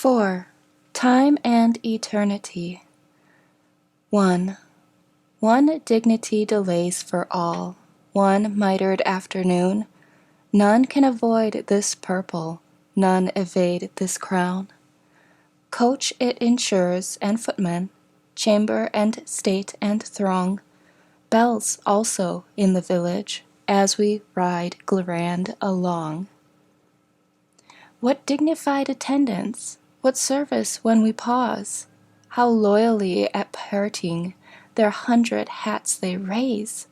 4. Time and Eternity. 1. One dignity delays for all, one mitred afternoon. None can avoid this purple, none evade this crown. Coach it ensures and footmen, chamber and state and throng, bells also in the village, as we ride grand along. What dignified attendance, what service when we pause, how loyally at parting their 100 hats they raise,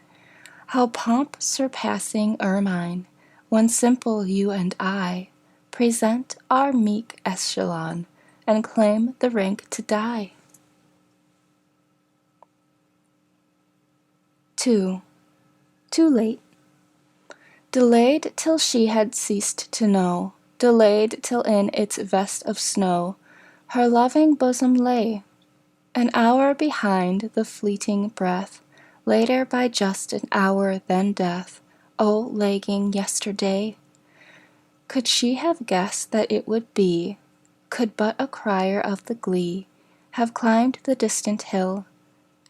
how pomp surpassing ermine, when simple you and I present our meek echelon and claim the rank to die. 2. Too late. Delayed till she had ceased to know, delayed till in its vest of snow her loving bosom lay, an hour behind the fleeting breath, later by just an hour than death, O lagging yesterday. Could she have guessed that it would be, could but a crier of the glee have climbed the distant hill,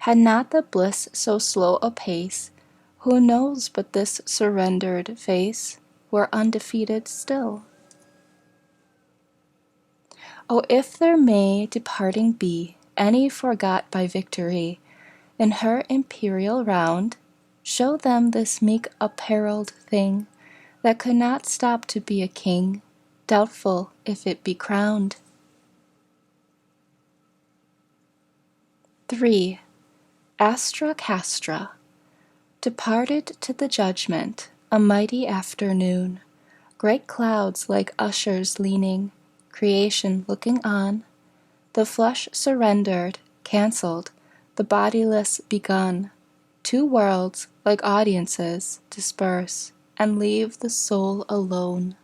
had not the bliss so slow a pace, who knows but this surrendered face were undefeated still? Oh, if there may departing be any forgot by victory, in her imperial round, show them this meek apparelled thing, that could not stop to be a king, doubtful if it be crowned. 3. Astra Castra. Departed to the judgment, a mighty afternoon, great clouds like ushers leaning, creation looking on, the flesh surrendered, cancelled, the bodiless begun, two worlds like audiences disperse and leave the soul alone.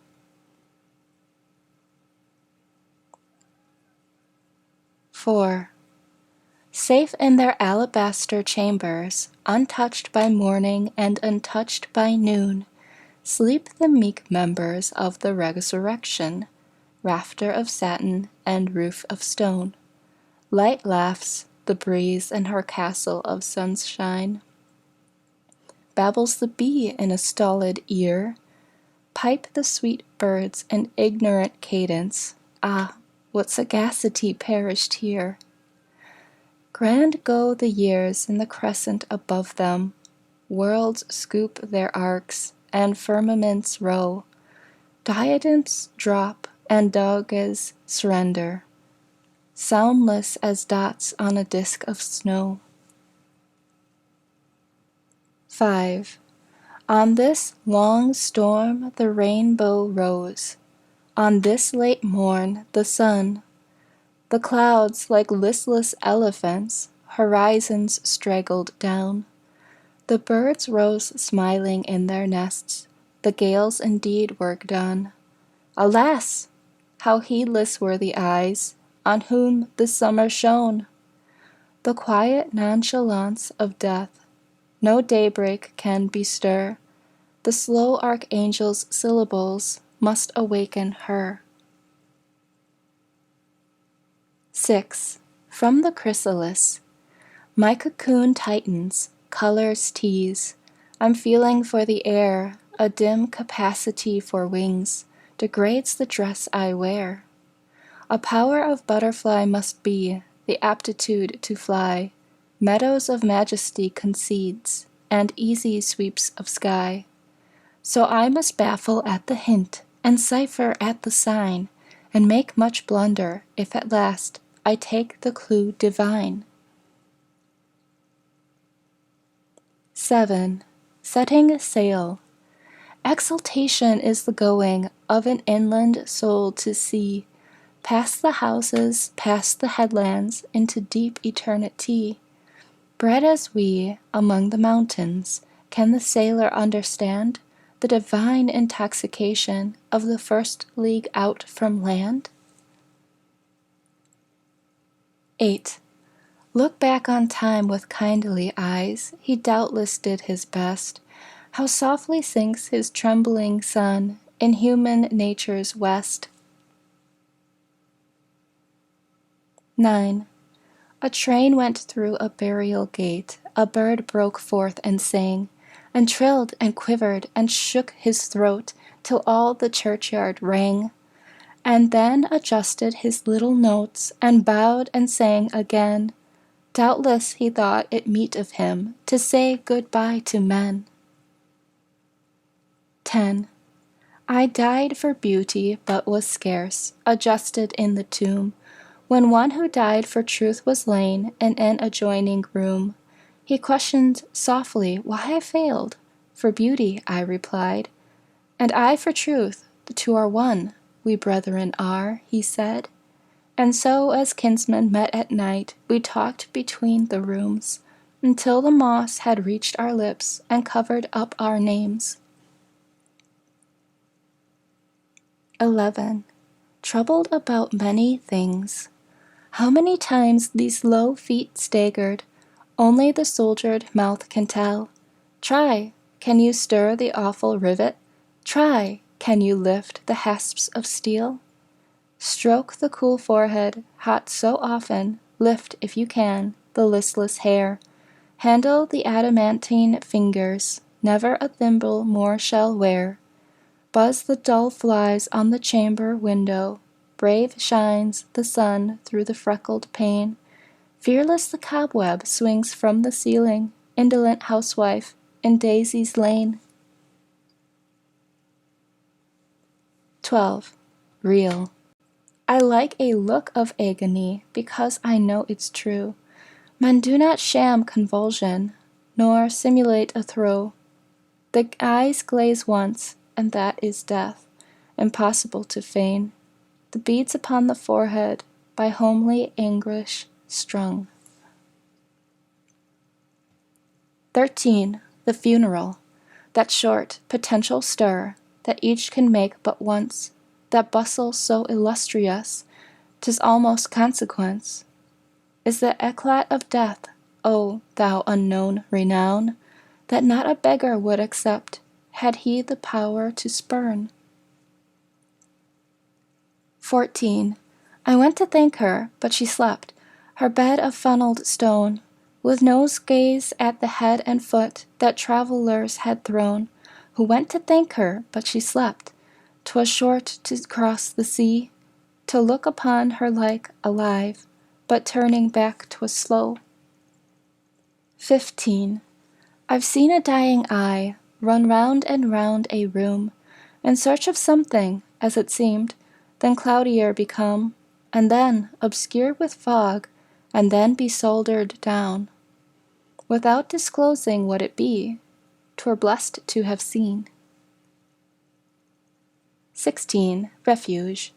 4. Safe in their alabaster chambers, untouched by morning and untouched by noon, sleep the meek members of the resurrection, rafter of satin and roof of stone. Light laughs the breeze in her castle of sunshine. Babbles the bee in a stolid ear, pipe the sweet birds in ignorant cadence. Ah, what sagacity perished here! Grand go the years in the crescent above them, worlds scoop their arcs, and firmaments row, diadems drop, and doges surrender, soundless as dots on a disk of snow. 5. On this long storm the rainbow rose, on this late morn the sun, the clouds like listless elephants, horizons straggled down. The birds rose smiling in their nests, the gales indeed work done. Alas! How heedless were the eyes on whom the summer shone! The quiet nonchalance of death, no daybreak can bestir, the slow archangel's syllables must awaken her. 6. From the chrysalis. My cocoon tightens, colors tease, I'm feeling for the air, a dim capacity for wings degrades the dress I wear. A power of butterfly must be, the aptitude to fly, meadows of majesty concedes, and easy sweeps of sky. So I must baffle at the hint, and cipher at the sign, and make much blunder, if at last I take the clue divine. 7. Setting sail. Exultation is the going of an inland soul to sea, past the houses, past the headlands, into deep eternity. Bred as we, among the mountains, can the sailor understand the divine intoxication of the first league out from land? 8. Look back on time with kindly eyes, he doubtless did his best. How softly sinks his trembling sun in human nature's west. 9. A train went through a burial gate, a bird broke forth and sang, and trilled and quivered and shook his throat till all the churchyard rang, and then adjusted his little notes and bowed and sang again. Doubtless he thought it meet of him to say good-bye to men. 10. I died for beauty, but was scarce adjusted in the tomb, when one who died for truth was lain in an adjoining room. He questioned softly why I failed. For beauty, I replied, and I for truth, the two are one, we brethren are, he said. And so as kinsmen met at night, we talked between the rooms, until the moss had reached our lips and covered up our names. 11. Troubled about many things. How many times these low feet staggered, only the soldiered mouth can tell. Try, can you stir the awful rivet? Try, can you lift the hasps of steel? Stroke the cool forehead, hot so often, lift, if you can, the listless hair. Handle the adamantine fingers, never a thimble more shall wear. Buzz the dull flies on the chamber window, brave shines the sun through the freckled pane. Fearless the cobweb swings from the ceiling, indolent housewife in Daisy's Lane. 12. Real. I like a look of agony because I know it's true. Men do not sham convulsion, nor simulate a throe. The eyes glaze once, and that is death, impossible to feign. The beads upon the forehead, by homely anguish strung. 13. The funeral. That short, potential stir, that each can make but once, that bustle so illustrious, 'tis almost consequence, is the eclat of death, O thou unknown renown, that not a beggar would accept, had he the power to spurn. 14. I went to thank her, but she slept, her bed of funneled stone, with nosegays at the head and foot that travellers had thrown, who went to thank her, but she slept. 'Twas short to cross the sea, to look upon her like alive, but turning back 'twas slow. 15. I've seen a dying eye run round and round a room, in search of something, as it seemed, then cloudier become, and then obscure with fog, and then be soldered down, without disclosing what it be, 'twere blessed to have seen. 16. Refuge.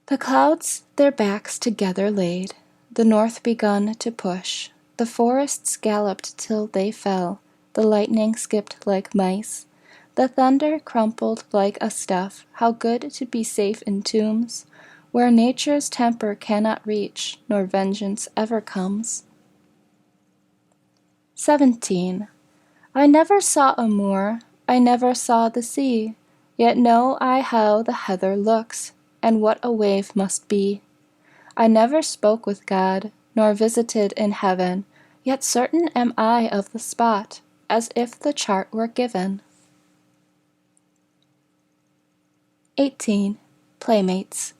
The clouds their backs together laid, the north begun to push, the forests galloped till they fell, the lightning skipped like mice, the thunder crumpled like a stuff. How good to be safe in tombs, where nature's temper cannot reach, nor vengeance ever comes. 17. I never saw a moor, I never saw the sea, yet know I how the heather looks, and what a wave must be. I never spoke with God, nor visited in heaven, yet certain am I of the spot, as if the chart were given. 18. Playmates.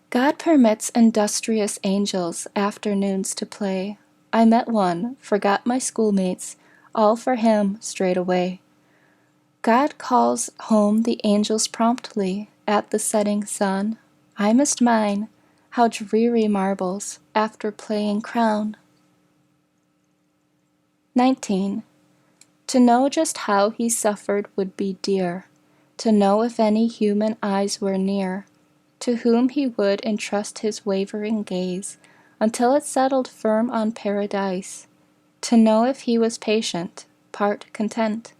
God permits industrious angels afternoons to play. I met one, forgot my schoolmates, all for him straight away. God calls home the angels promptly at the setting sun. I missed mine, how dreary marbles, after playing crown. 19. To know just how he suffered would be dear, to know if any human eyes were near, to whom he would entrust his wavering gaze, until it settled firm on paradise, to know if he was patient, part content,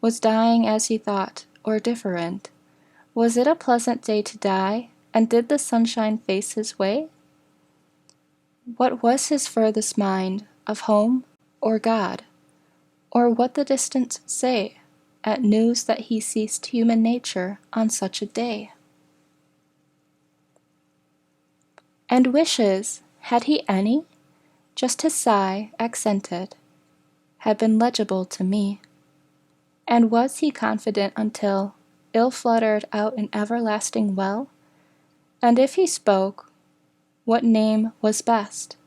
was dying as he thought, or different. Was it a pleasant day to die, and did the sunshine face his way? What was his furthest mind, of home or God? Or what the distance say, at news that he ceased human nature on such a day? And wishes, had he any? Just his sigh, accented, had been legible to me. And was he confident until, ill fluttered out an everlasting well? And if he spoke, what name was best?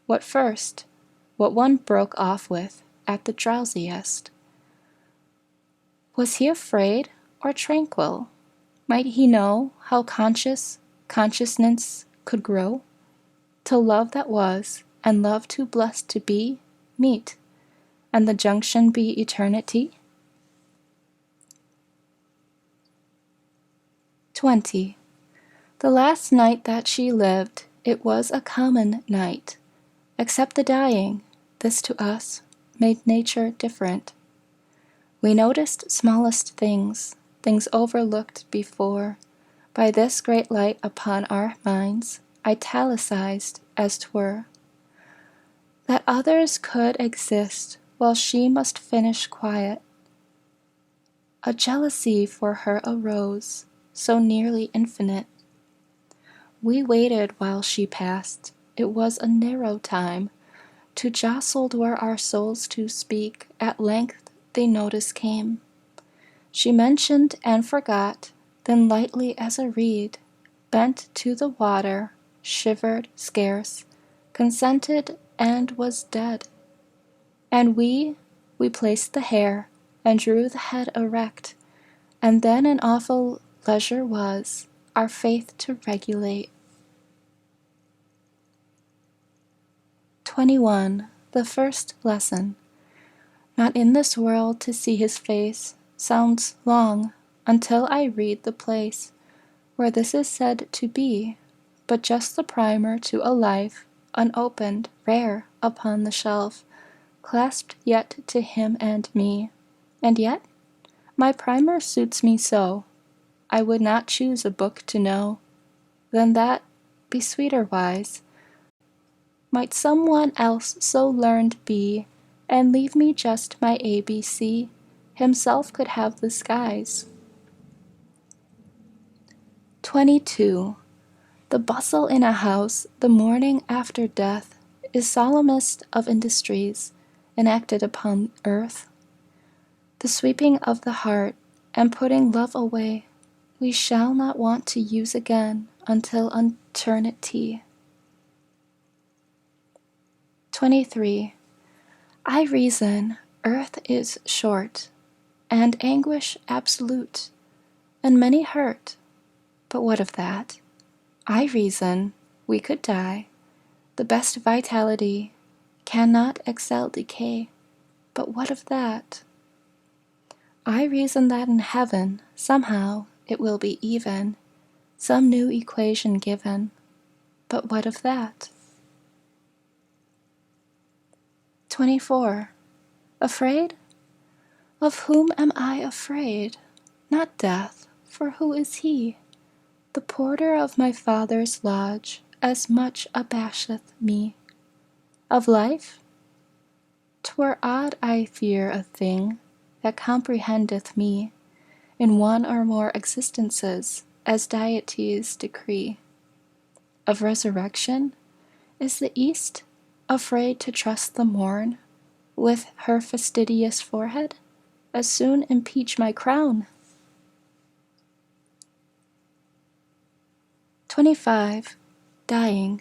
What first? What one broke off with at the drowsiest? Was he afraid or tranquil? Might he know how consciousness could grow? Till love that was, and love too blessed to be, meet, and the junction be eternity? 20. The last night that she lived, it was a common night. Except the dying, this to us made nature different. We noticed smallest things, things overlooked before, by this great light upon our minds, italicized as 'twere. That others could exist, while she must finish quiet. A jealousy for her arose, so nearly infinite. We waited while she passed, it was a narrow time. Too jostled were our souls to speak, at length the notice came. She mentioned and forgot, then lightly as a reed, bent to the water, shivered scarce, consented and was dead. And we placed the hair, and drew the head erect, and then an awful leisure was, our faith to regulate. 21. The first lesson. Not in this world to see his face sounds long, until I read the place where this is said to be, but just the primer to a life, unopened, rare, upon the shelf, clasped yet to him and me. And yet, my primer suits me so, I would not choose a book to know, than that, be sweeter wise, might some one else so learned be, and leave me just my ABC, himself could have the skies. 22. The bustle in a house, the morning after death, is solemnest of industries, enacted upon earth. The sweeping of the heart, and putting love away, we shall not want to use again until eternity. 23. I reason, earth is short, and anguish absolute, and many hurt, but what of that? I reason, we could die, the best vitality cannot excel decay, but what of that? I reason that in heaven, somehow, it will be even, some new equation given, but what of that? 24. Afraid? Of whom am I afraid? Not death, for who is he? The porter of my father's lodge as much abasheth me. Of life? 'Twere odd I fear a thing that comprehendeth me in one or more existences, as deities decree. Of resurrection? Is the East afraid to trust the morn with her fastidious forehead? As soon impeach my crown. 25. Dying.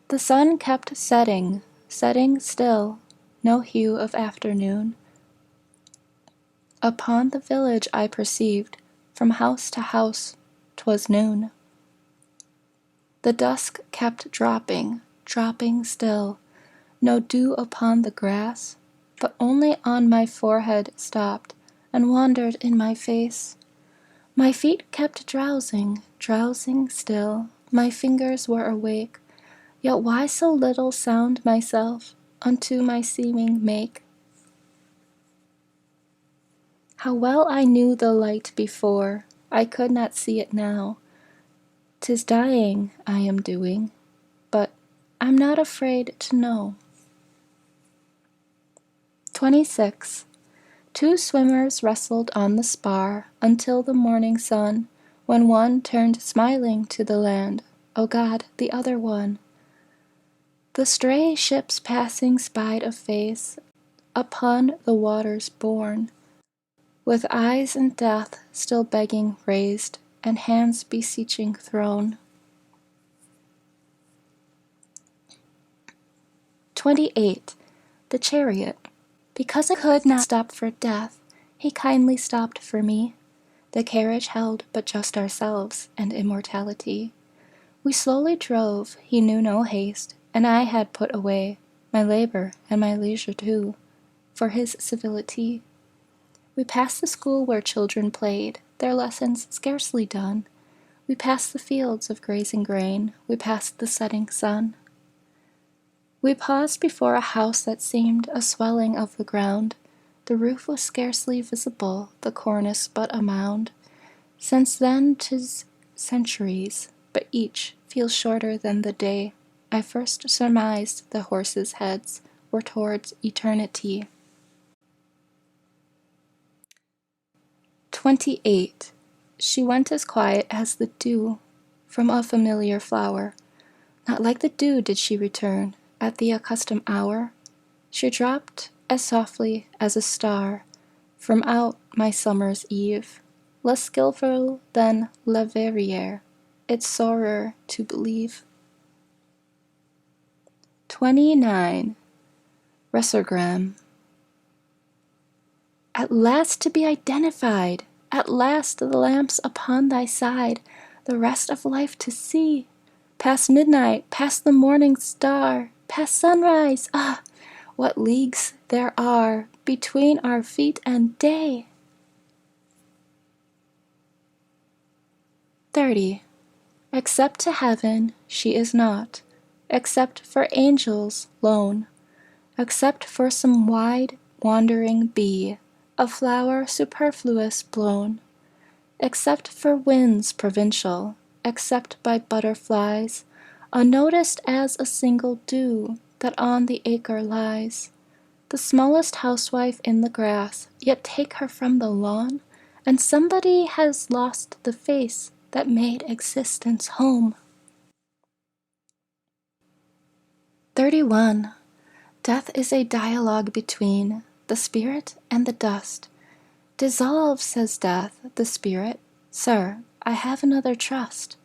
The sun kept setting, setting still, no hue of afternoon. Upon the village I perceived, from house to house, 'twas noon. The dusk kept dropping, dropping still, no dew upon the grass, but only on my forehead stopped, and wandered in my face. My feet kept drowsing, drowsing still, my fingers were awake, yet why so little sound myself unto my seeming make? How well I knew the light before, I could not see it now. 'Tis dying I am doing, but I'm not afraid to know. 26. Two swimmers wrestled on the spar until the morning sun, when one turned smiling to the land O God, the other one. The stray ships passing spied a face upon the waters borne, with eyes in death still begging raised, and hands beseeching thrown. 28. The Chariot. Because I could not stop for death, he kindly stopped for me. The carriage held but just ourselves and immortality. We slowly drove, he knew no haste, and I had put away my labor and my leisure too, for his civility. We passed the school where children played, their lessons scarcely done. We passed the fields of grazing grain, we passed the setting sun. We paused before a house that seemed a swelling of the ground. The roof was scarcely visible, the cornice but a mound. Since then 'tis centuries, but each feels shorter than the day I first surmised the horses' heads were towards eternity. 28. She went as quiet as the dew from a familiar flower. Not like the dew did she return at the accustomed hour. She dropped as softly as a star from out my summer's eve, less skilful than La Verrière, it's sorer to believe. 29. Resurgam. At last to be identified! At last the lamps upon thy side, the rest of life to see! Past midnight, past the morning star, past sunrise, ah! What leagues there are between our feet and day! 30. Except to heaven she is not, except for angels lone, except for some wide wandering bee, a flower superfluous blown, except for winds provincial, except by butterflies, unnoticed as a single dew that on the acre lies. The smallest housewife in the grass, yet take her from the lawn, and somebody has lost the face that made existence home. 31. Death is a dialogue between the spirit and the dust. Dissolve, says death, the spirit. Sir, I have another trust.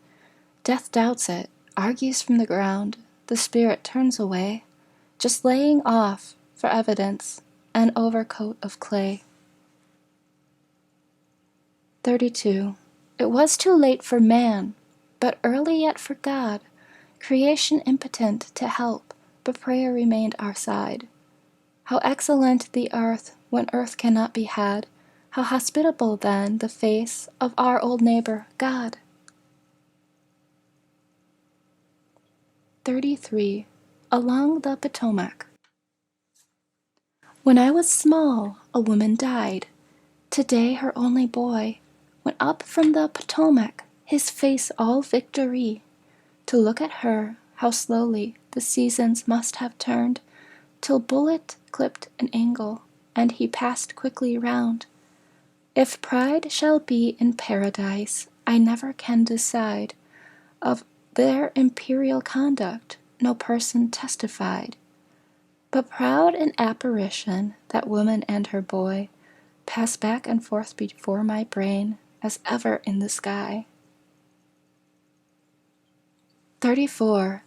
Death doubts it, argues from the ground. The spirit turns away, just laying off, for evidence, an overcoat of clay. 32. It was too late for man, but early yet for God. Creation impotent to help, but prayer remained our side. How excellent the earth when earth cannot be had! How hospitable then the face of our old neighbor, God! 33. Along the Potomac. When I was small, a woman died. Today her only boy went up from the Potomac, his face all victory. To look at her, how slowly the seasons must have turned, till bullet clipped an angle, and he passed quickly round. If pride shall be in paradise, I never can decide. Of their imperial conduct no person testified. But proud in apparition, that woman and her boy pass back and forth before my brain, as ever in the sky. 34.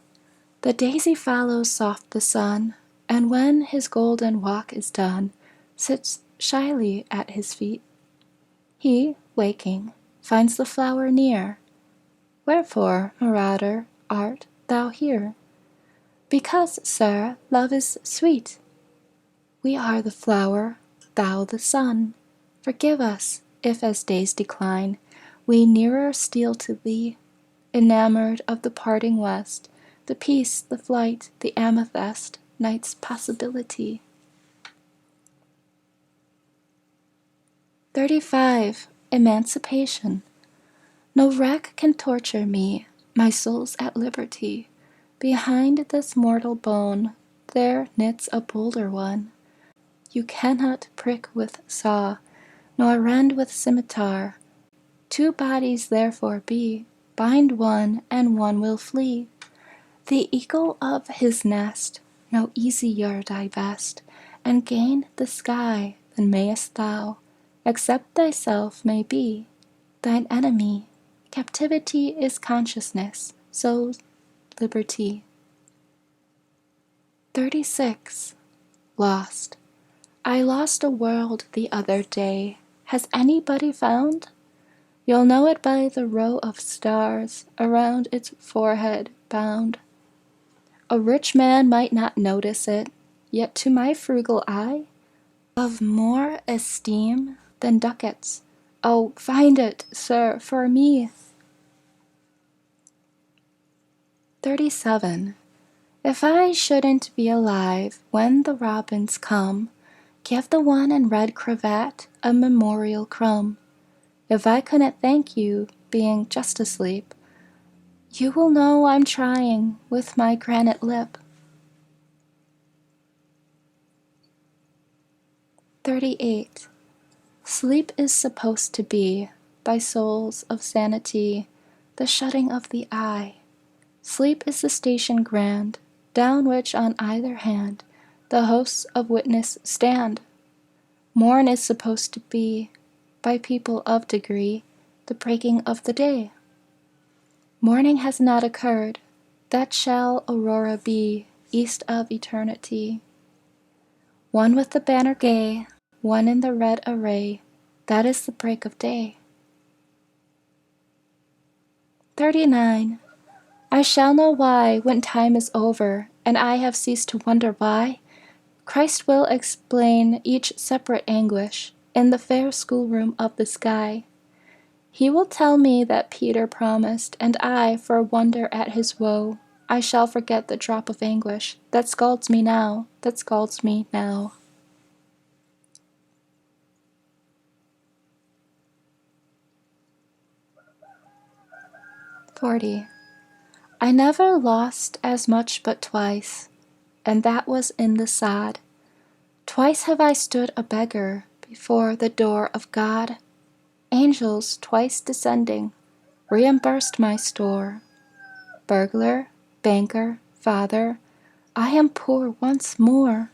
The daisy follows soft the sun, and when his golden walk is done, sits shyly at his feet. He, waking, finds the flower near. Wherefore, marauder, art thou here? Because, sir, love is sweet. We are the flower, thou the sun. Forgive us, if as days decline, we nearer steal to thee, enamored of the parting west, the peace, the flight, the amethyst, night's possibility. 35. Emancipation. No rack can torture me, my soul's at liberty. Behind this mortal bone there knits a bolder one. You cannot prick with saw, nor rend with scimitar. Two bodies therefore be, bind one, and one will flee. The eagle of his nest no easier divest, and gain the sky than mayest thou, except thyself may be thine enemy. Captivity is consciousness, so liberty. 36. Lost. I lost a world the other day. Has anybody found? You'll know it by the row of stars around its forehead bound. A rich man might not notice it, yet to my frugal eye, of more esteem than ducats. Oh, find it, sir, for me. 37. If I shouldn't be alive when the robins come, give the one in red cravat a memorial crumb. If I couldn't thank you, being just asleep, you will know I'm trying with my granite lip. 38. Sleep is supposed to be, by souls of sanity, the shutting of the eye. Sleep is the station grand, down which on either hand the hosts of witness stand. Morn is supposed to be, by people of degree, the breaking of the day. Morning has not occurred, that shall aurora be, east of eternity. One with the banner gay, one in the red array, that is the break of day. 39. I shall know why when time is over, and I have ceased to wonder why. Christ will explain each separate anguish in the fair schoolroom of the sky. He will tell me that Peter promised, and I, for wonder at his woe, I shall forget the drop of anguish that scalds me now, that scalds me now. 40. I never lost as much but twice, and that was in the sod. Twice have I stood a beggar before the door of God. Angels, twice descending, reimbursed my store. Burglar, banker, father, I am poor once more.